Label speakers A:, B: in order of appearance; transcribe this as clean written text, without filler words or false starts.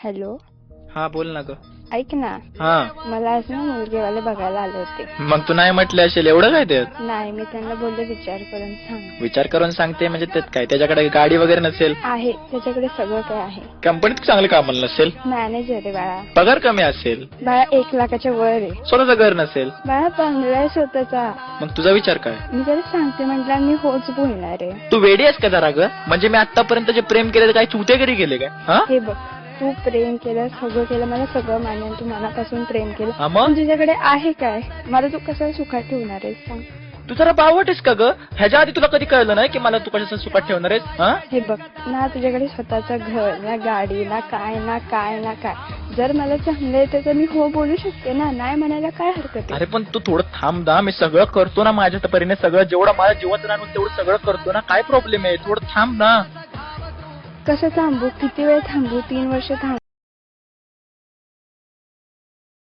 A: Hello.
B: हा बोल ना ग.
A: ऐक ना,
B: हा
A: मला आज ना मुलगीवाले बघायला आले होते.
B: मग तू नाही म्हटले असेल एवढं काय त्यात?
A: नाही, मी त्यांना बोलले विचार करून सांग.
B: विचार करून सांगते म्हणजे त्यात काय, त्याच्याकडे गाडी वगैरे नसेल?
A: आहे, त्याच्याकडे सगळं काय आहे.
B: कंपनीत चांगलं कामाला नसेल?
A: मॅनेजर आहे बाळा.
B: पगार कमी असेल?
A: बाळा 1 लाखाच्या वर आहे.
B: स्वतःचं घर नसेल?
A: बाळा बंगला आहे स्वतःचा.
B: मग तुझा विचार काय?
A: मी जरा सांगते म्हटलं मी होच बोलणार आहे.
B: तू वेडी आहेस का जरा ग? म्हणजे मी आतापर्यंत जे प्रेम केले काय चुतेगिरी केले काय? हा
A: हे बघ, तू प्रेम केलं, सगळं केलं, मला सगळं मान्य, तू मनापासून प्रेम केलं.
B: हा मग?
A: पण तुझ्याकडे आहे काय? मला तू कसं सुखात ठेवणार आहेस सांग.
B: तू जरा बावट आहेस का ग? ह्याच्या आधी तुला कधी कळलं नाही की मला तू कशा सुखात ठेवणार आहेस? हा
A: हे बघ ना, तुझ्याकडे स्वतःचं घर ना, गाडी ना, काय ना काय ना काय. जर मला चांगलं येतं तर मी हो बोलू शकते ना, नाही म्हणायला काय हरकत आहे.
B: अरे पण तू थोडं थांब दा, मी सगळं करतो ना माझ्या परीने, सगळं जेवढं माझ्या जीवात राहून तेवढं सगळं करतो ना, काय प्रॉब्लेम आहे? थोडं थांब ना.
A: कसं थांबू, किती वेळ थांबू, 3 वर्ष थांबू.